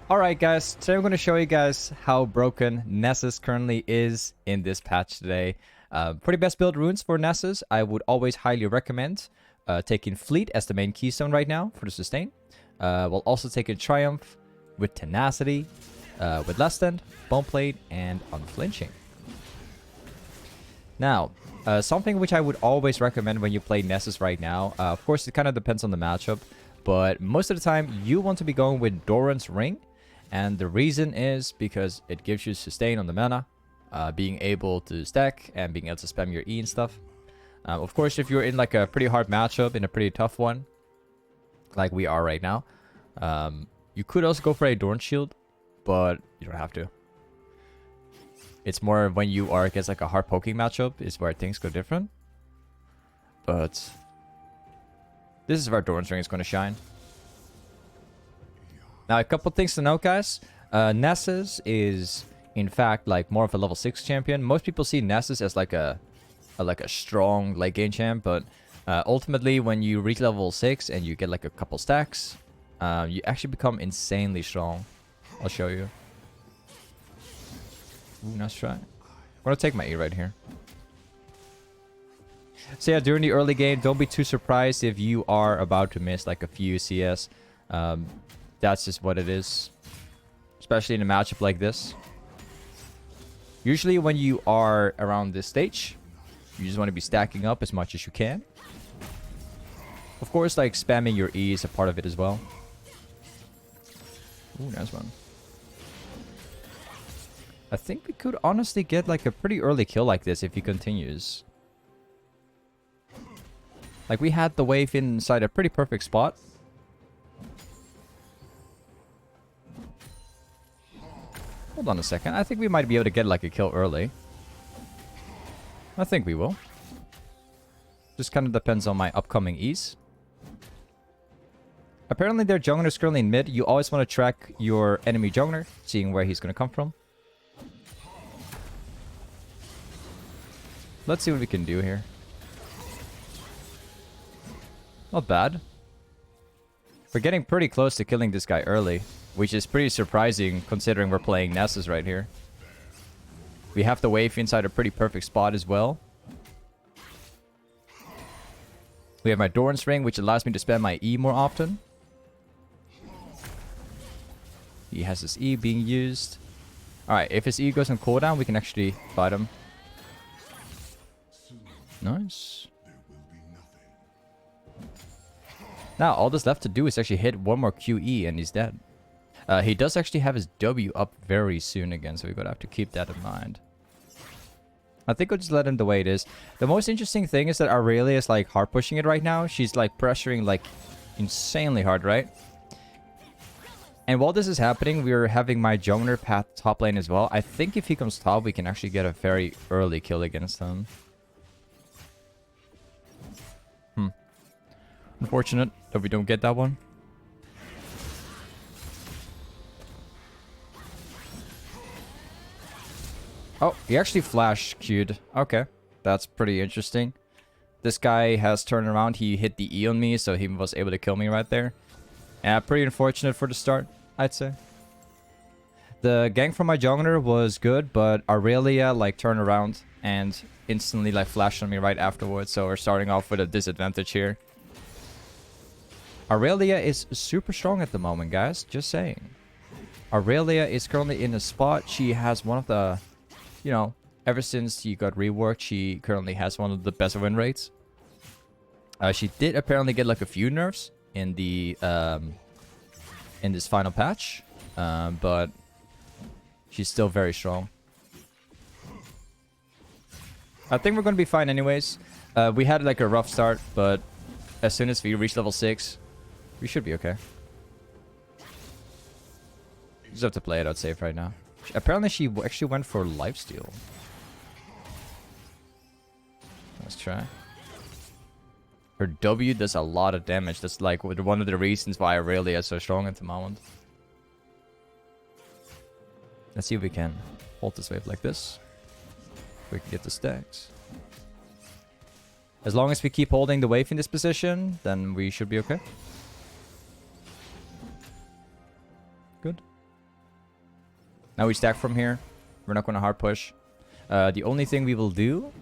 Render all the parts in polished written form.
Alright guys, today I'm going to show you guys how broken Nasus currently is in this patch today. Pretty best build runes for Nasus. I would always highly recommend taking Fleet as the main keystone right now for the sustain. We'll also take a Triumph with Tenacity, with Less Than, Boneplate, and Unflinching. Now, something which I would always recommend when you play Nasus right now, of course it kind of depends on the matchup, but most of the time you want to be going with Doran's Ring. And the reason is because it gives you sustain on the mana, being able to stack and being able to spam your E and stuff. Of course, if you're in like a pretty hard matchup, in a pretty tough one, like we are right now, you could also go for a Dorn Shield, but you don't have to. It's more when you are against like a hard poking matchup is where things go different. But this is where Doran's Ring is going to shine. Now, a couple things to note, guys. Nasus is, in fact, like more of a level 6 champion. Most people see Nasus as like a strong late game champ, but ultimately, when you reach level 6 and you get like a couple stacks, you actually become insanely strong. I'll show you. Ooh, nice try. I'm gonna take my E right here. So yeah, during the early game, don't be too surprised if you are about to miss like a few CS. That's just what it is. Especially in a matchup like this. Usually when you are around this stage, you just want to be stacking up as much as you can. Of course, like spamming your E is a part of it as well. Ooh, nice one. I think we could honestly get like a pretty early kill like this if he continues. Like we had the wave inside a pretty perfect spot. Hold on a second. I think we might be able to get like a kill early. I think we will. Just kind of depends on my upcoming E's. Apparently their jungler is currently in mid. You always want to track your enemy jungler, seeing where he's going to come from. Let's see what we can do here. Not bad. We're getting pretty close to killing this guy early, which is pretty surprising considering we're playing Nasus right here. We have the wave inside a pretty perfect spot as well. We have my Doran's Ring, which allows me to spam my E more often. He has his E being used. Alright, if his E goes on cooldown, we can actually fight him. Nice. Now, all that's left to do is actually hit one more QE and he's dead. He does actually have his W up very soon again, so we're gonna have to keep that in mind. I think we'll just let him the way it is. The most interesting thing is that Aurelia is like hard pushing it right now. She's like pressuring like insanely hard, right? And while this is happening, we're having my jungler path top lane as well. I think if he comes top, we can actually get a very early kill against him. Unfortunate that we don't get that one. Oh, he actually flash queued. Okay, that's pretty interesting. This guy has turned around. He hit the E on me, so he was able to kill me right there. Yeah, pretty unfortunate for the start, I'd say. The gank from my jungler was good, but Aurelia like turned around and instantly like flashed on me right afterwards. So we're starting off with a disadvantage here. Aurelia is super strong at the moment, guys. Just saying. Aurelia is currently in a spot. She has one of the, you know, ever since she got reworked, she currently has one of the best win rates. She did apparently get like a few nerfs in the in this final patch, but she's still very strong. I think we're gonna be fine anyways. We had like a rough start, but as soon as we reach level 6, we should be okay. Just have to play it out safe right now. Apparently she actually went for lifesteal. Let's try. Her W does a lot of damage. That's like one of the reasons why Aurelia is so strong at the moment. Let's see if we can hold this wave like this. We can get the stacks. As long as we keep holding the wave in this position, then we should be okay. Good. Now we stack from here. We're not going to hard push. The only thing we will do,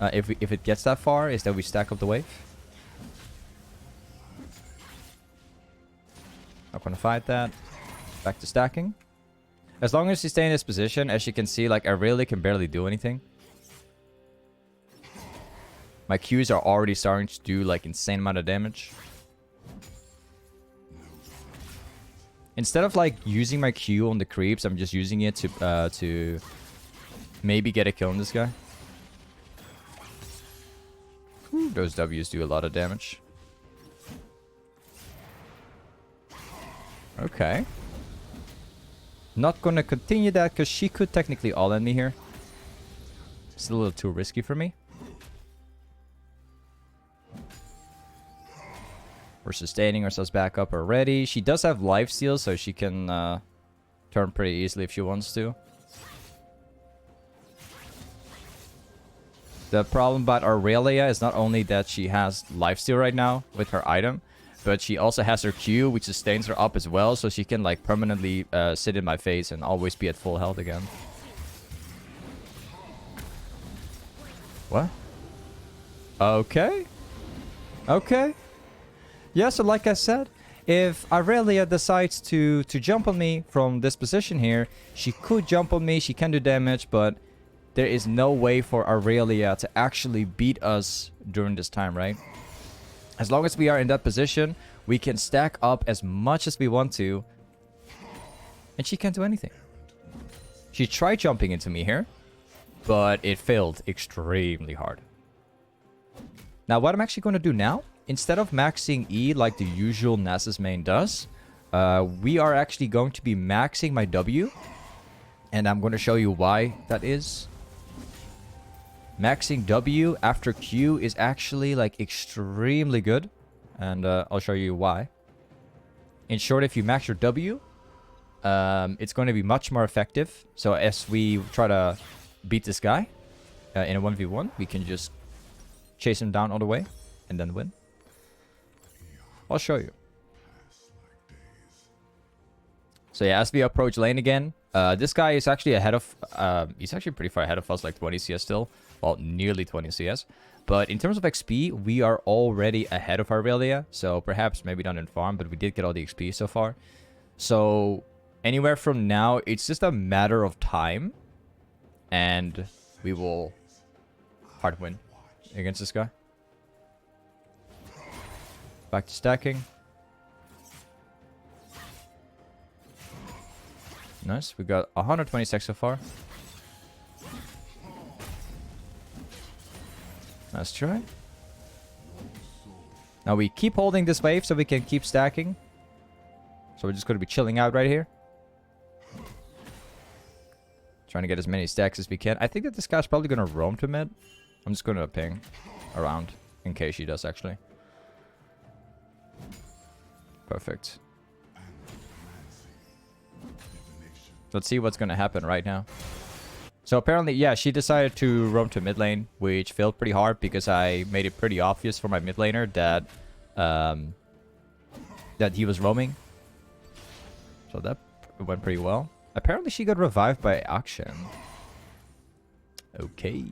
if it gets that far, is that we stack up the wave. Not going to fight that. Back to stacking. As long as you stay in this position, as you can see, like, I really can barely do anything. My Qs are already starting to do, like, insane amount of damage. Instead of, like, using my Q on the creeps, I'm just using it to maybe get a kill on this guy. Whew, those Ws do a lot of damage. Okay. Not gonna continue that because she could technically all-in me here. It's a little too risky for me. We're sustaining ourselves back up already. She does have lifesteal, so she can turn pretty easily if she wants to. The problem about Aurelia is not only that she has lifesteal right now with her item, but she also has her Q, which sustains her up as well, so she can like permanently sit in my face and always be at full health again. What? Okay. Okay. Yeah, so like I said, if Aurelia decides to jump on me from this position here, she could jump on me, she can do damage, but there is no way for Aurelia to actually beat us during this time, right? As long as we are in that position, we can stack up as much as we want to, and she can't do anything. She tried jumping into me here, but it failed extremely hard. Now, what I'm actually going to do now, instead of maxing E like the usual Nasus main does, we are actually going to be maxing my W. And I'm going to show you why that is. Maxing W after Q is actually like extremely good. And I'll show you why. In short, if you max your W, it's going to be much more effective. So as we try to beat this guy in a 1v1, we can just chase him down all the way and then win. I'll show you. So yeah, as we approach lane again, this guy is actually ahead of... he's actually pretty far ahead of us, like 20 CS still. Well, nearly 20 CS. But in terms of XP, we are already ahead of Aurelia. So perhaps maybe not in farm, but we did get all the XP so far. So anywhere from now, it's just a matter of time. And we will hard win against this guy. Back to stacking. Nice. We got 120 stacks so far. Nice try. Now we keep holding this wave so we can keep stacking. So we're just going to be chilling out right here. Trying to get as many stacks as we can. I think that this guy's probably going to roam to mid. I'm just going to ping around in case she does actually. Perfect. Let's see what's going to happen right now. So apparently, yeah, she decided to roam to mid lane, which failed pretty hard because I made it pretty obvious for my mid laner that that he was roaming. So that went pretty well. Apparently, she got revived by Akshan. Okay.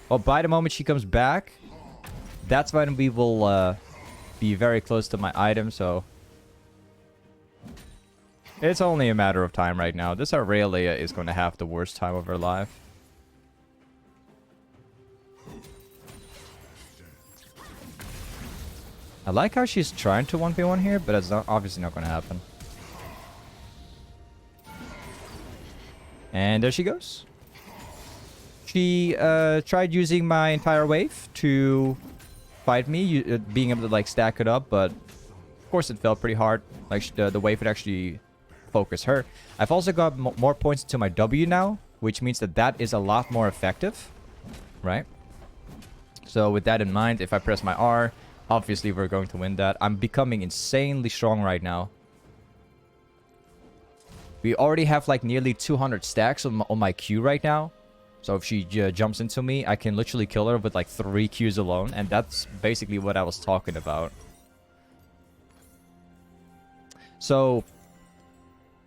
Well, by the moment she comes back, that's when we will be very close to my item, so... It's only a matter of time right now. This Aurelia is going to have the worst time of her life. I like how she's trying to 1v1 here, but it's obviously not going to happen. And there she goes. She tried using my entire wave to fight me, being able to like stack it up, but of course it fell pretty hard. Like the wave would actually focus her. I've also got more points to my W now, which means that that is a lot more effective, right? So with that in mind, if I press my R, obviously we're going to win that. I'm becoming insanely strong right now. We already have like nearly 200 stacks on my Q right now. So if she jumps into me, I can literally kill her with like 3 Qs alone. And that's basically what I was talking about. So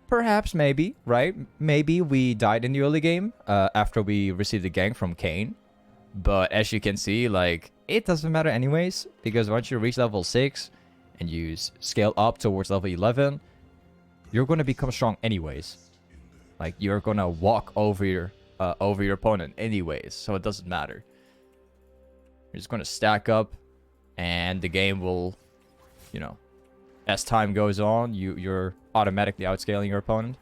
Perhaps, maybe, right? Maybe we died in the early game after we received the gank from Kayn. But as you can see, like, it doesn't matter anyways. Because once you reach level 6 and you scale up towards level 11, you're going to become strong anyways. Like, you're going to walk over your opponent anyways. So it doesn't matter. You're just going to stack up. And the game will, you know, as time goes on, you're automatically outscaling your opponent.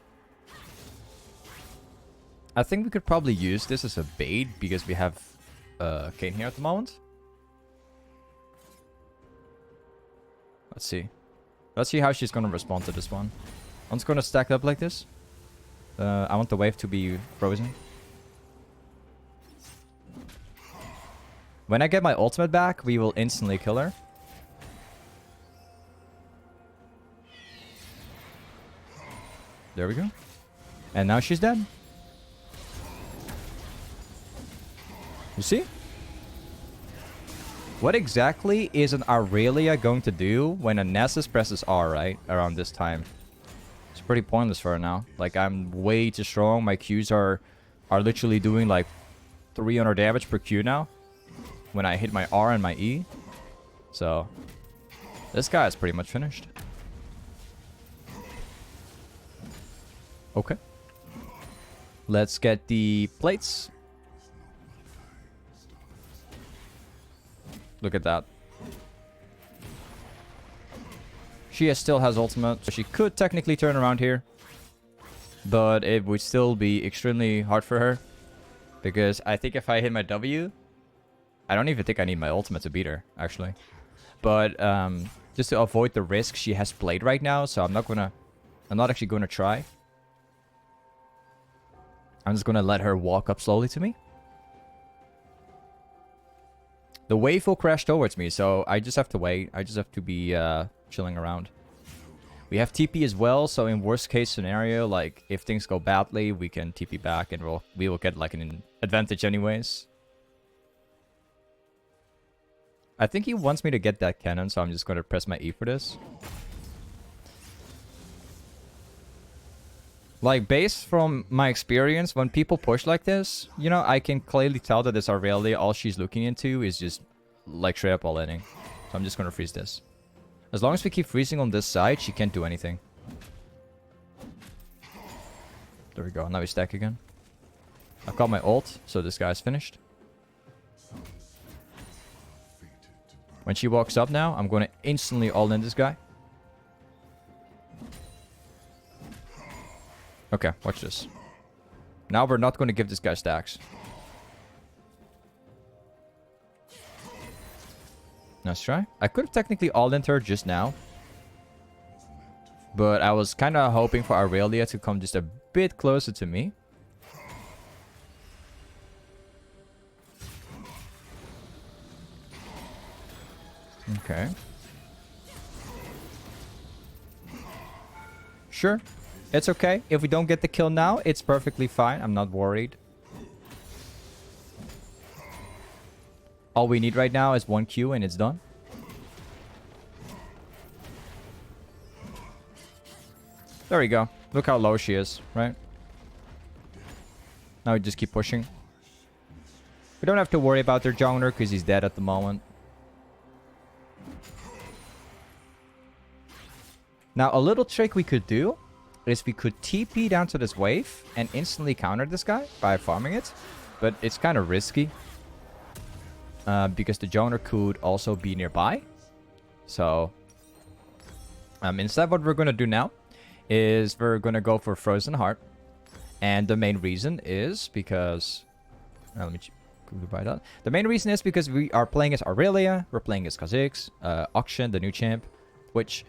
I think we could probably use this as a bait because we have Kayn here at the moment. Let's see. Let's see how she's going to respond to this one. I'm just going to stack up like this. I want the wave to be frozen. When I get my ultimate back, we will instantly kill her. There we go. And now she's dead. You see? What exactly is an Aurelia going to do when a Nasus presses R, right? Around this time. It's pretty pointless for her now. Like, I'm way too strong. My Qs are literally doing like 300 damage per Q now. When I hit my R and my E. So, this guy is pretty much finished. Okay. Let's get the plates. Look at that. She still has ultimate, so she could technically turn around here. But it would still be extremely hard for her. Because I think if I hit my W, I don't even think I need my ultimate to beat her, actually. But just to avoid the risk, she has Blade right now, so I'm not actually gonna try. I'm just gonna let her walk up slowly to me. The wave will crash towards me, so I just have to wait. I just have to be chilling around. We have TP as well, so in worst case scenario, like if things go badly, we can TP back and we will get like an advantage anyways. I think he wants me to get that cannon, so I'm just going to press my E for this. Like, based from my experience, when people push like this, you know, I can clearly tell that this Aurelia, all she's looking into is just, like, straight up all-inning. So I'm just going to freeze this. As long as we keep freezing on this side, she can't do anything. There we go. Now we stack again. I've got my ult, so this guy's finished. When she walks up now, I'm going to instantly all-in this guy. Okay, watch this. Now we're not going to give this guy stacks. Nice try. I could have technically all-in her just now. But I was kind of hoping for Aurelia to come just a bit closer to me. Okay. Sure. It's okay. If we don't get the kill now, it's perfectly fine. I'm not worried. All we need right now is 1 Q and it's done. There we go. Look how low she is, right? Now we just keep pushing. We don't have to worry about their jungler because he's dead at the moment. Now, a little trick we could do is we could TP down to this wave and instantly counter this guy by farming it. But it's kind of risky. Because the jungler could also be nearby. So, instead what we're going to do now is we're going to go for Frozen Heart. And the main reason is because... let me buy that. The main reason is because we are playing as Aurelia, we're playing as Kha'Zix, Auction, the new champ, which...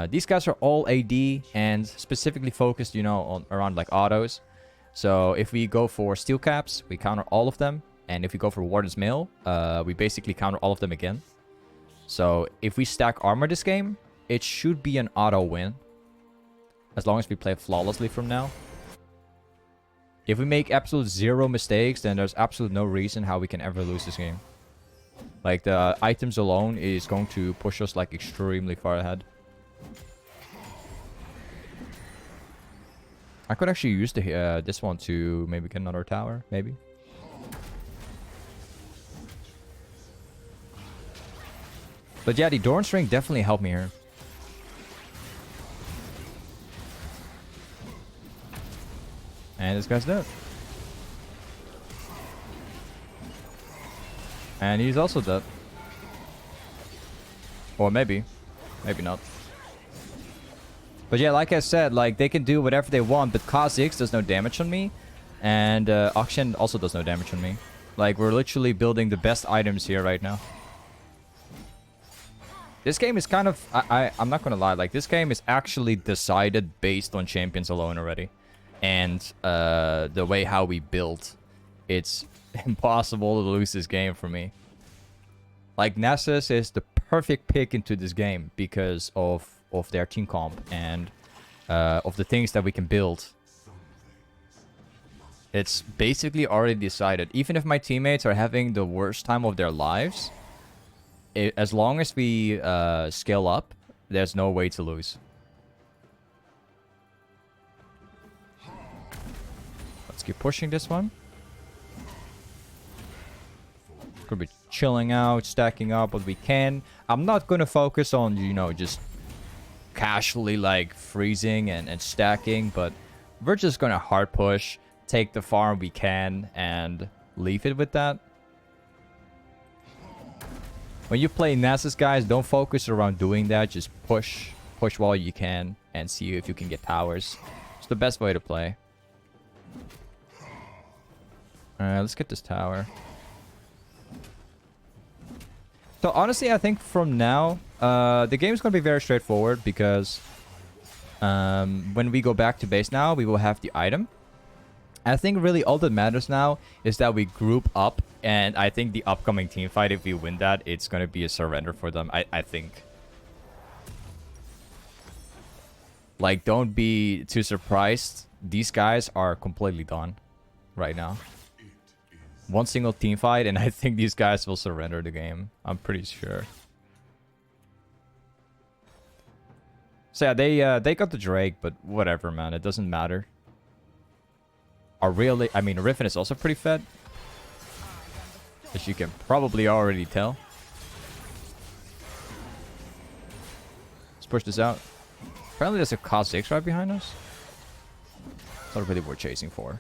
these guys are all AD and specifically focused, you know, on around like autos. So if we go for steelcaps, we counter all of them. And if we go for Warden's Mail, we basically counter all of them again. So if we stack armor this game, it should be an auto win. As long as we play flawlessly from now. If we make absolute zero mistakes, then there's absolutely no reason how we can ever lose this game. Like the items alone is going to push us like extremely far ahead. I could actually use the this one to maybe get another tower, maybe. But yeah, the Doran's Ring definitely helped me here. And this guy's dead. And he's also dead. Or maybe. Maybe not. But yeah, like I said, like they can do whatever they want, but Kha'Zix does no damage on me. And Akshan also does no damage on me. Like, we're literally building the best items here right now. This game is kind of... I'm not gonna lie, like, this game is actually decided based on champions alone already. And the way how we build. It's impossible to lose this game for me. Like, Nasus is the perfect pick into this game because of their team comp and of the things that we can build. It's basically already decided. Even if my teammates are having the worst time of their lives, as long as we scale up, there's no way to lose. Let's keep pushing this one. Could be chilling out, stacking up what we can. I'm not going to focus on, you know, just casually like freezing and stacking, but we're just going to hard push, take the farm we can, and leave it with that. When you play Nasus, guys, don't focus around doing that. Just push while you can, and see if you can get towers. It's the best way to play. Alright, let's get this tower. So honestly, I think from now, the game is going to be very straightforward because when we go back to base now, we will have the item. I think really all that matters now is that we group up, and I think the upcoming team fight, if we win that, it's going to be a surrender for them, I think. Like, don't be too surprised. These guys are completely done right now. One single team fight, and I think these guys will surrender the game. I'm pretty sure. So yeah, they got the Drake, but whatever, man. It doesn't matter. I mean, Riven is also pretty fed, as you can probably already tell. Let's push this out. Apparently there's a Kha'Zix right behind us. It's not really worth chasing for.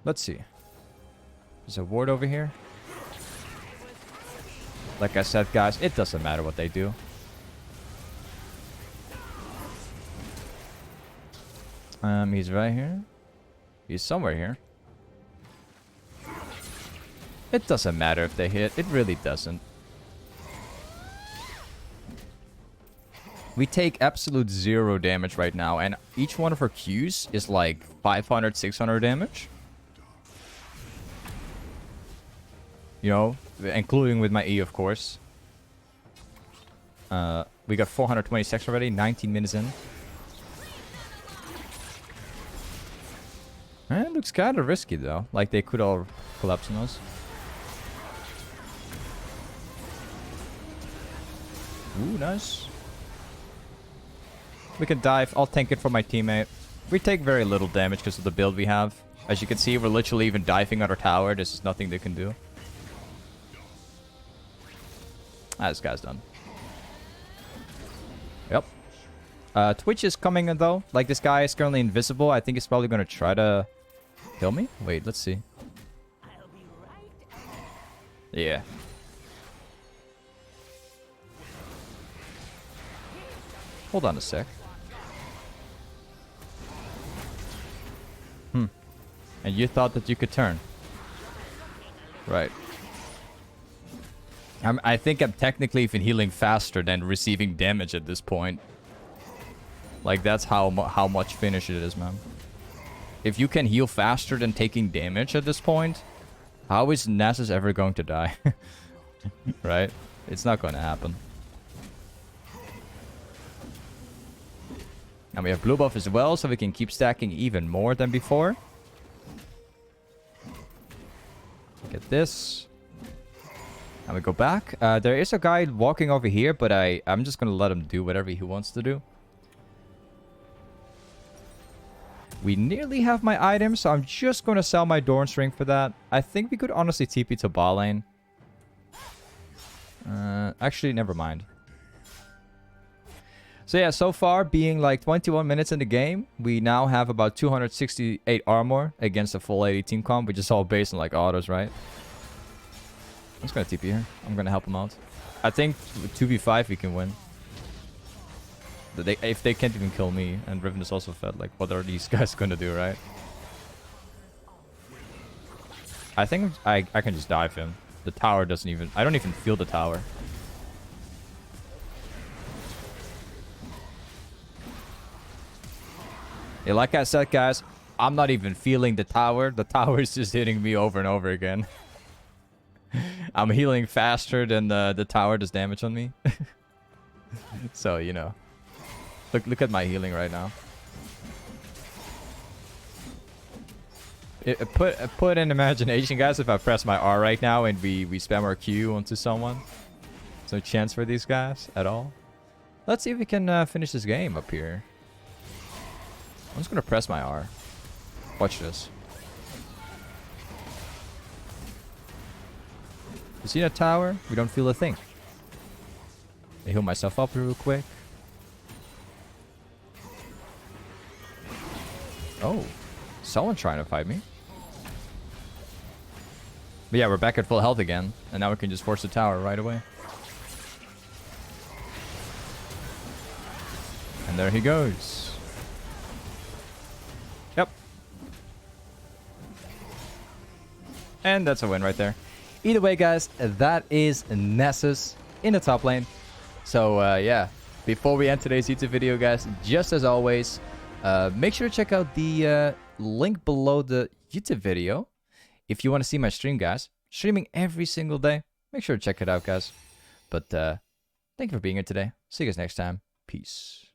Let's see. There's a ward over here. Like I said, guys, it doesn't matter what they do. He's right here. He's somewhere here. It doesn't matter if they hit. It really doesn't. We take absolute 0 damage right now, and each one of our Qs is like 500, 600 damage. You know, including with my E, of course. We got 426 already, 19 minutes in. It looks kind of risky, though. Like, they could all collapse on us. Ooh, nice. We can dive. I'll tank it for my teammate. We take very little damage because of the build we have. As you can see, we're literally even diving on our tower. This is nothing they can do. Ah, this guy's done. Yep. Twitch is coming in, though. Like, this guy is currently invisible. I think he's probably going to try to kill me. Wait, let's see. Yeah. Hold on a sec. And you thought that you could turn. Right. I think I'm technically even healing faster than receiving damage at this point. Like, that's how much finish it is, man. If you can heal faster than taking damage at this point, how is Nasus ever going to die? Right? It's not going to happen. And we have blue buff as well, so we can keep stacking even more than before. Get this. And we go back. There is a guy walking over here, but I'm just going to let him do whatever he wants to do. We nearly have my items, so I'm just going to sell my Doran's Ring for that. I think we could honestly TP to bot lane. Actually, never mind. So yeah, so far, being like 21 minutes in the game, we now have about 268 armor against a full 80 team comp, which is all based on like autos, right? I'm just going to TP here. I'm going to help him out. I think 2v5 we can win. If they can't even kill me, and Riven is also fed, like, what are these guys going to do, right? I think I can just dive him. The tower doesn't even... I don't even feel the tower. Yeah, like I said, guys, I'm not even feeling the tower. The tower is just hitting me over and over again. I'm healing faster than the tower does damage on me. So, you know. Look at my healing right now. Put in imagination, guys, if I press my R right now and we spam our Q onto someone. There's no chance for these guys at all. Let's see if we can finish this game up here. I'm just going to press my R. Watch this. You see that tower? We don't feel a thing. I heal myself up real quick. Oh, someone trying to fight me. But yeah, we're back at full health again. And now we can just force the tower right away. And there he goes. Yep. And that's a win right there. Either way, guys, that is Nasus in the top lane. So, yeah. Before we end today's YouTube video, guys, just as always... make sure to check out the link below the YouTube video if you want to see my stream, guys. Streaming every single day. Make sure to check it out, guys. But thank you for being here today. See you guys next time. Peace.